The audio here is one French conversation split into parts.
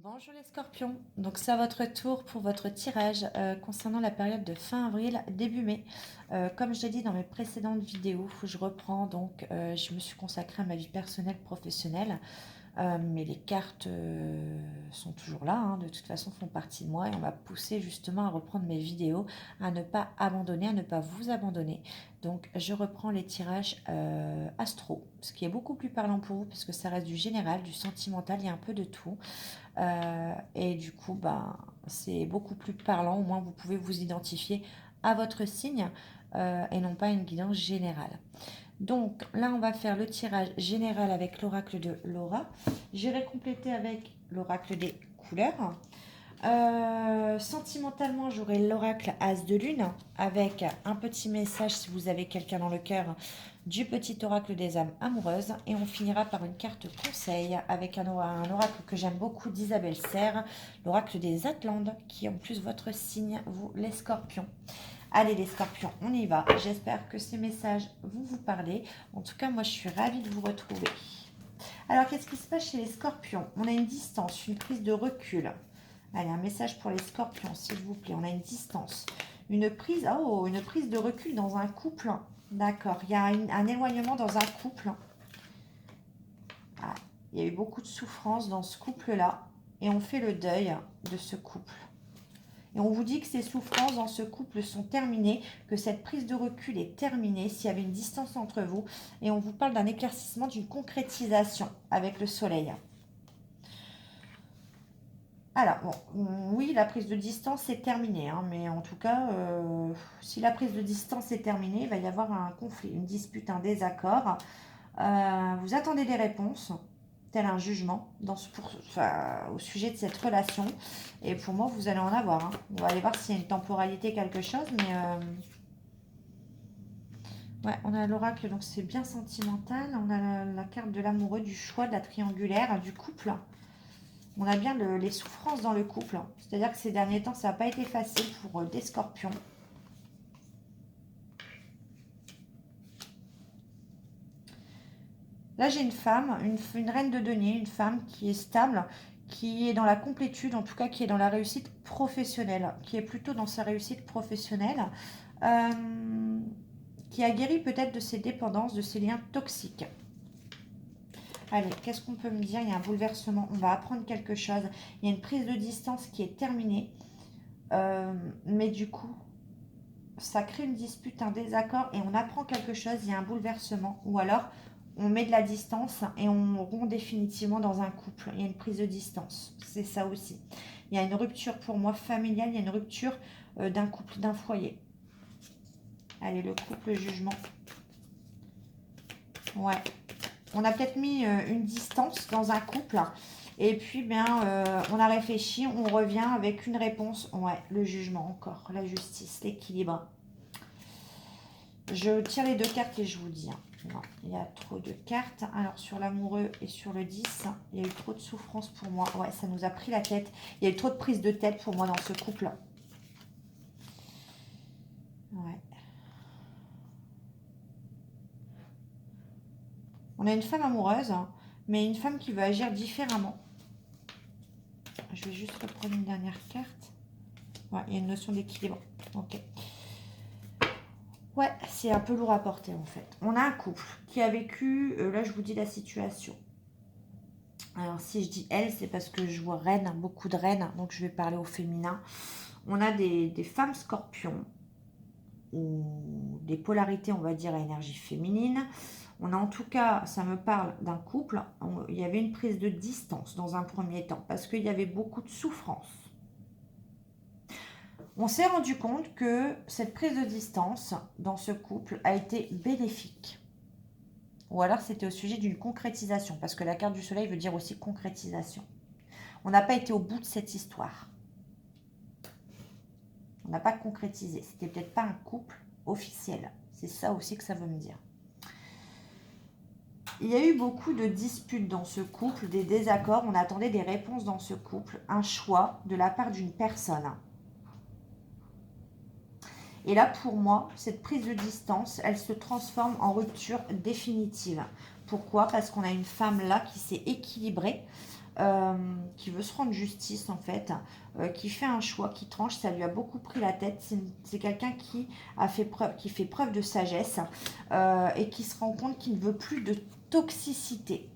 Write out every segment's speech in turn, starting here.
Bonjour les scorpions, donc c'est à votre tour pour votre tirage concernant la période de fin avril, début mai. Comme je l'ai dit dans mes précédentes vidéos, je reprends donc, je me suis consacrée à ma vie personnelle, professionnelle, mais les cartes sont toujours là, hein, de toute façon font partie de moi et on m'a poussé justement à reprendre mes vidéos, à ne pas abandonner, à ne pas vous abandonner. Donc je reprends les tirages astro, ce qui est beaucoup plus parlant pour vous parce que ça reste du général, du sentimental, il y a un peu de tout. Et du coup, ben, c'est beaucoup plus parlant. Au moins, vous pouvez vous identifier à votre signe et non pas une guidance générale. Donc là, on va faire le tirage général avec l'oracle de Laura. J'irai compléter avec l'oracle des couleurs. Sentimentalement, j'aurai l'oracle As de Lune avec un petit message si vous avez quelqu'un dans le cœur du petit oracle des âmes amoureuses. Et on finira par une carte conseil avec un oracle que j'aime beaucoup d'Isabelle Serre, l'oracle des Atlantes, qui est en plus votre signe, vous les scorpions. Allez les scorpions, on y va. J'espère que ces messages vont vous parler. En tout cas, moi je suis ravie de vous retrouver. Alors, qu'est-ce qui se passe chez les scorpions? On a une distance, une prise de recul. Allez, un message pour les scorpions, s'il vous plaît. On a une distance. Une prise de recul dans un couple. D'accord. Il y a un éloignement dans un couple. Ah, il y a eu beaucoup de souffrance dans ce couple-là. Et on fait le deuil de ce couple. Et on vous dit que ces souffrances dans ce couple sont terminées, que cette prise de recul est terminée, s'il y avait une distance entre vous. Et on vous parle d'un éclaircissement, d'une concrétisation avec le soleil. Alors, bon, oui, la prise de distance est terminée, hein, mais en tout cas, si la prise de distance est terminée, il va y avoir un conflit, une dispute, un désaccord. Vous attendez des réponses, tel un jugement, au sujet de cette relation. Et pour moi, vous allez en avoir. Hein. On va aller voir s'il y a une temporalité, quelque chose, mais ouais, on a l'oracle, donc c'est bien sentimental. On a la carte de l'amoureux, du choix, de la triangulaire, du couple. On a bien les souffrances dans le couple. C'est-à-dire que ces derniers temps, ça n'a pas été facile pour des scorpions. Là, j'ai une femme, une reine de denier, une femme qui est stable, qui est dans la complétude, en tout cas qui est dans la réussite professionnelle, qui est plutôt dans sa réussite professionnelle, qui a guéri peut-être de ses dépendances, de ses liens toxiques. Allez, qu'est-ce qu'on peut me dire? Il y a un bouleversement, on va apprendre quelque chose. Il y a une prise de distance qui est terminée. Mais du coup, ça crée une dispute, un désaccord et on apprend quelque chose, il y a un bouleversement. Ou alors, on met de la distance et on rompt définitivement dans un couple. Il y a une prise de distance, c'est ça aussi. Il y a une rupture pour moi familiale, il y a une rupture d'un couple, d'un foyer. Allez, le couple, le jugement. Ouais. On a peut-être mis une distance dans un couple. Et puis, bien, on a réfléchi, on revient avec une réponse. Ouais, le jugement encore, la justice, l'équilibre. Je tire les deux cartes et je vous dis. Non, il y a trop de cartes. Alors, sur l'amoureux et sur le 10, il y a eu trop de souffrance pour moi. Ouais, ça nous a pris la tête. Il y a eu trop de prise de tête pour moi dans ce couple. Ouais. On a une femme amoureuse, mais une femme qui veut agir différemment. Je vais juste reprendre une dernière carte. Ouais, il y a une notion d'équilibre. Ok. Ouais, c'est un peu lourd à porter en fait. On a un couple qui a vécu, là je vous dis la situation. Alors si je dis elle, c'est parce que je vois reine, beaucoup de reines, donc je vais parler au féminin. On a des femmes scorpions, ou des polarités, on va dire, à énergie féminine. On a en tout cas, ça me parle d'un couple, il y avait une prise de distance dans un premier temps, parce qu'il y avait beaucoup de souffrance. On s'est rendu compte que cette prise de distance dans ce couple a été bénéfique. Ou alors c'était au sujet d'une concrétisation, parce que la carte du soleil veut dire aussi concrétisation. On n'a pas été au bout de cette histoire. On n'a pas concrétisé. C'était peut-être pas un couple officiel. C'est ça aussi que ça veut me dire. Il y a eu beaucoup de disputes dans ce couple, des désaccords. On attendait des réponses dans ce couple, un choix de la part d'une personne. Et là, pour moi, cette prise de distance, elle se transforme en rupture définitive. Pourquoi? Parce qu'on a une femme là qui s'est équilibrée. qui veut se rendre justice en fait, qui fait un choix, qui tranche, ça lui a beaucoup pris la tête. C'est quelqu'un qui fait preuve de sagesse et qui se rend compte qu'il ne veut plus de toxicité.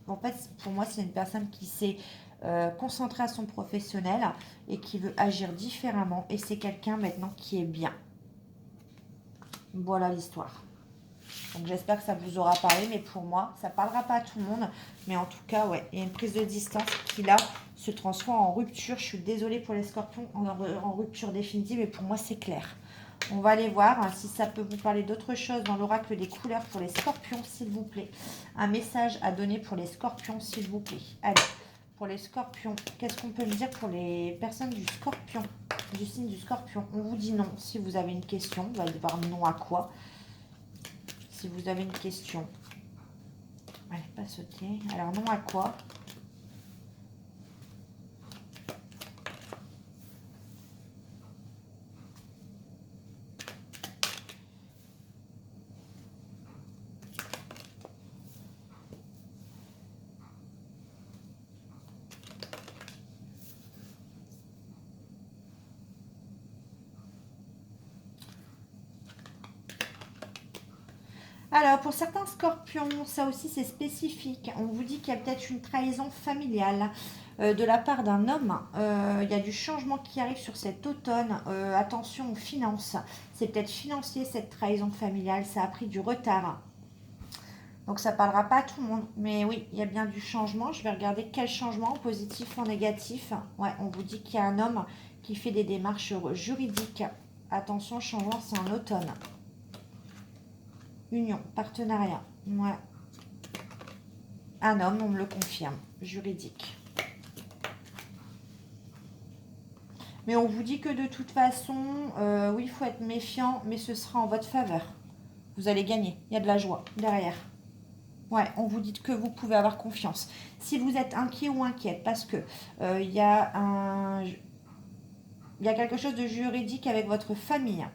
En fait, pour moi, c'est une personne qui s'est concentrée à son professionnel et qui veut agir différemment. Et c'est quelqu'un maintenant qui est bien. Voilà l'histoire. Donc j'espère que ça vous aura parlé, mais pour moi, ça ne parlera pas à tout le monde. Mais en tout cas, ouais, il y a une prise de distance qui là se transforme en rupture. Je suis désolée pour les scorpions, en rupture définitive, mais pour moi, c'est clair. On va aller voir si ça peut vous parler d'autre chose dans l'oracle des couleurs pour les scorpions, s'il vous plaît. Un message à donner pour les scorpions, s'il vous plaît. Allez, pour les scorpions, qu'est-ce qu'on peut me dire pour les personnes du scorpion, du signe du scorpion? On vous dit non si vous avez une question. Vous allez voir non à quoi. Si vous avez une question. Allez, pas sauter. Alors, non à quoi? Alors, pour certains scorpions, ça aussi c'est spécifique. On vous dit qu'il y a peut-être une trahison familiale de la part d'un homme. Il y a du changement qui arrive sur cet automne. Attention aux finances. C'est peut-être financier cette trahison familiale. Ça a pris du retard. Donc ça ne parlera pas à tout le monde. Mais oui, il y a bien du changement. Je vais regarder quel changement, en positif, en négatif. Ouais, on vous dit qu'il y a un homme qui fait des démarches juridiques. Attention, changement, c'est en automne. Union, partenariat, ouais. Un homme, on me le confirme, juridique. Mais on vous dit que de toute façon, oui, il faut être méfiant, mais ce sera en votre faveur. Vous allez gagner, il y a de la joie derrière. Ouais, on vous dit que vous pouvez avoir confiance. Si vous êtes inquiet ou inquiète, parce que il y a quelque chose de juridique avec votre famille.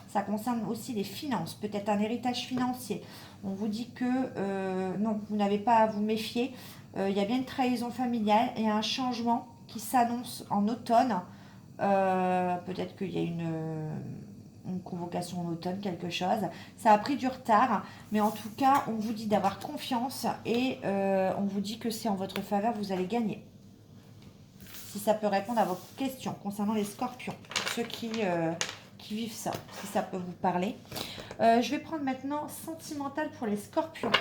Ça concerne aussi les finances, peut-être un héritage financier. On vous dit que non, vous n'avez pas à vous méfier. Il y a bien une trahison familiale et un changement qui s'annonce en automne. Peut-être qu'il y a une convocation en automne, quelque chose. Ça a pris du retard, mais en tout cas, on vous dit d'avoir confiance et on vous dit que c'est en votre faveur, vous allez gagner. Si ça peut répondre à vos questions concernant les scorpions, ceux qui vivent ça, si ça peut vous parler. Je vais prendre maintenant sentimental pour les scorpions.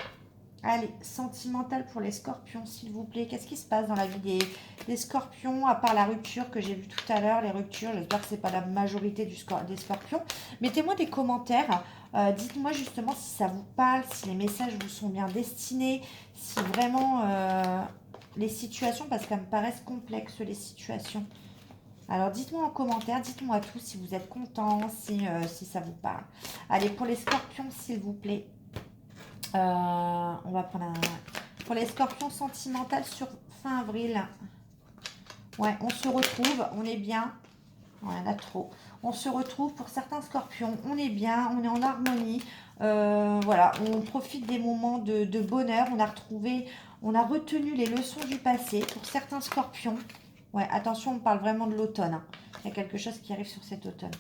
Allez, sentimental pour les scorpions, s'il vous plaît. Qu'est-ce qui se passe dans la vie des scorpions, à part la rupture que j'ai vue tout à l'heure, les ruptures, j'espère que ce n'est pas la majorité des scorpions. Mettez-moi des commentaires. Dites-moi justement si ça vous parle, si les messages vous sont bien destinés, si vraiment les situations, parce qu'elles me paraissent complexes, les situations. Alors, dites-moi en commentaire, dites-moi tout si vous êtes content, si ça vous parle. Allez, pour les scorpions, s'il vous plaît. On va prendre un... Pour les scorpions sentimentales sur fin avril. Ouais, on se retrouve, on est bien. Ouais, il y en a trop. On se retrouve pour certains scorpions, on est bien, on est en harmonie. Voilà, on profite des moments de bonheur. On a retenu les leçons du passé pour certains scorpions. Ouais, attention, on parle vraiment de l'automne. Il y a quelque chose qui arrive sur cet automne.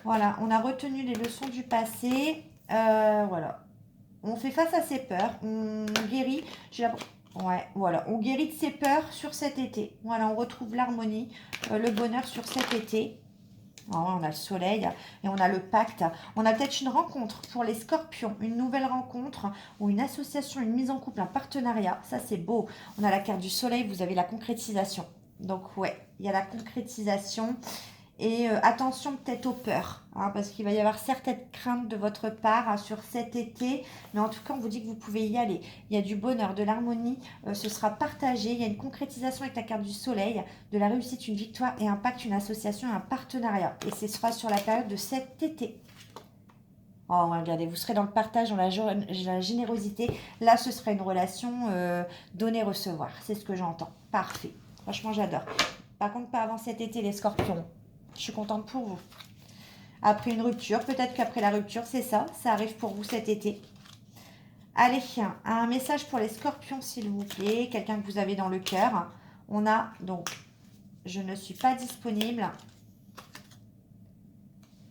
Voilà, on a retenu les leçons du passé. Voilà. On fait face à ses peurs. On guérit. Ouais, voilà. On guérit de ses peurs sur cet été. Voilà, on retrouve l'harmonie, le bonheur sur cet été. Oh, on a le soleil et on a le pacte. On a peut-être une rencontre pour les scorpions, une nouvelle rencontre ou une association, une mise en couple, un partenariat. Ça, c'est beau. On a la carte du soleil, vous avez la concrétisation. Donc, ouais, il y a la concrétisation. Et attention peut-être aux peurs, hein, parce qu'il va y avoir certaines craintes de votre part sur cet été. Mais en tout cas, on vous dit que vous pouvez y aller. Il y a du bonheur, de l'harmonie, ce sera partagé. Il y a une concrétisation avec la carte du soleil, de la réussite, une victoire et un pacte, une association, un partenariat. Et ce sera sur la période de cet été. Oh, regardez, vous serez dans le partage, dans la générosité. Là, ce sera une relation donner-recevoir. C'est ce que j'entends. Parfait. Franchement, j'adore. Par contre, pas avant cet été, les scorpions. Je suis contente pour vous. Après une rupture, peut-être qu'après la rupture, c'est ça. Ça arrive pour vous cet été. Allez, un message pour les scorpions, s'il vous plaît. Quelqu'un que vous avez dans le cœur. On a donc, je ne suis pas disponible.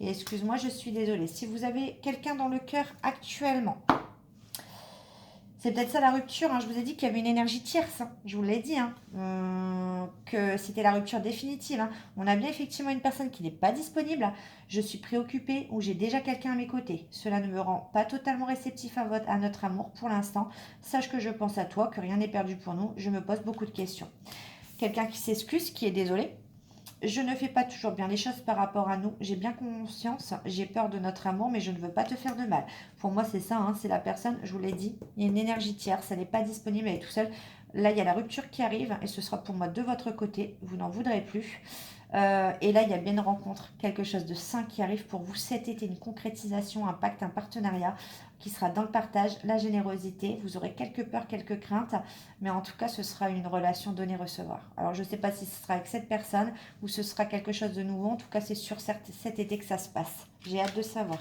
Et excuse-moi, je suis désolée. Si vous avez quelqu'un dans le cœur actuellement, c'est peut-être ça la rupture. Hein. Je vous ai dit qu'il y avait une énergie tierce. Hein. Je vous l'ai dit. Hein. Que c'était la rupture définitive. Hein. On a bien effectivement une personne qui n'est pas disponible. Je suis préoccupée ou j'ai déjà quelqu'un à mes côtés. Cela ne me rend pas totalement réceptif à notre amour pour l'instant. Sache que je pense à toi, que rien n'est perdu pour nous. Je me pose beaucoup de questions. Quelqu'un qui s'excuse, qui est désolé. Je ne fais pas toujours bien les choses par rapport à nous. J'ai bien conscience, j'ai peur de notre amour, mais je ne veux pas te faire de mal. Pour moi, c'est ça, hein, c'est la personne, je vous l'ai dit, il y a une énergie tierce, elle n'est pas disponible, elle est tout seule. Là, il y a la rupture qui arrive et ce sera pour moi de votre côté, vous n'en voudrez plus. Et là, il y a bien une rencontre, quelque chose de sain qui arrive pour vous cet été, une concrétisation, un pacte, un partenariat qui sera dans le partage, la générosité. Vous aurez quelques peurs, quelques craintes, mais en tout cas, ce sera une relation donnée-recevoir. Alors, je ne sais pas si ce sera avec cette personne ou ce sera quelque chose de nouveau. En tout cas, c'est sur cet été que ça se passe. J'ai hâte de savoir.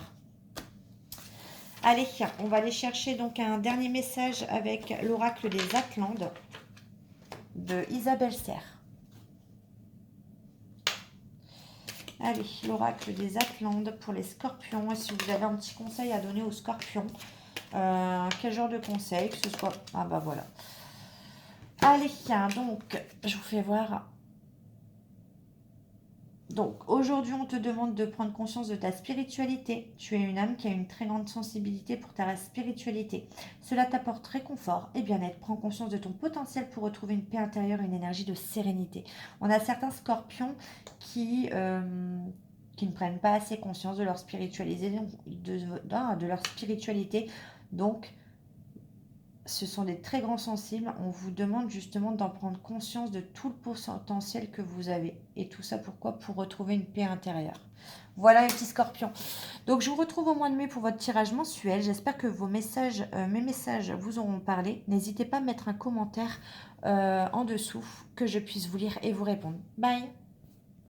Allez, on va aller chercher donc un dernier message avec l'oracle des Atlantes de Isabelle Serre. Allez, l'oracle des Atlantes pour les scorpions. Et si vous avez un petit conseil à donner aux scorpions, quel genre de conseil que ce soit... Ah bah voilà. Allez, donc, je vous fais voir. Donc, aujourd'hui, on te demande de prendre conscience de ta spiritualité. Tu es une âme qui a une très grande sensibilité pour ta spiritualité. Cela t'apporte réconfort et bien-être. Prends conscience de ton potentiel pour retrouver une paix intérieure et une énergie de sérénité. On a certains scorpions qui ne prennent pas assez conscience de leur spiritualité. De leur spiritualité. Donc, ce sont des très grands sensibles. On vous demande justement d'en prendre conscience de tout le potentiel que vous avez. Et tout ça pourquoi? Pour retrouver une paix intérieure. Voilà les petits scorpions. Donc je vous retrouve au mois de mai pour votre tirage mensuel. J'espère que vos messages, mes messages vous auront parlé. N'hésitez pas à mettre un commentaire en dessous que je puisse vous lire et vous répondre. Bye!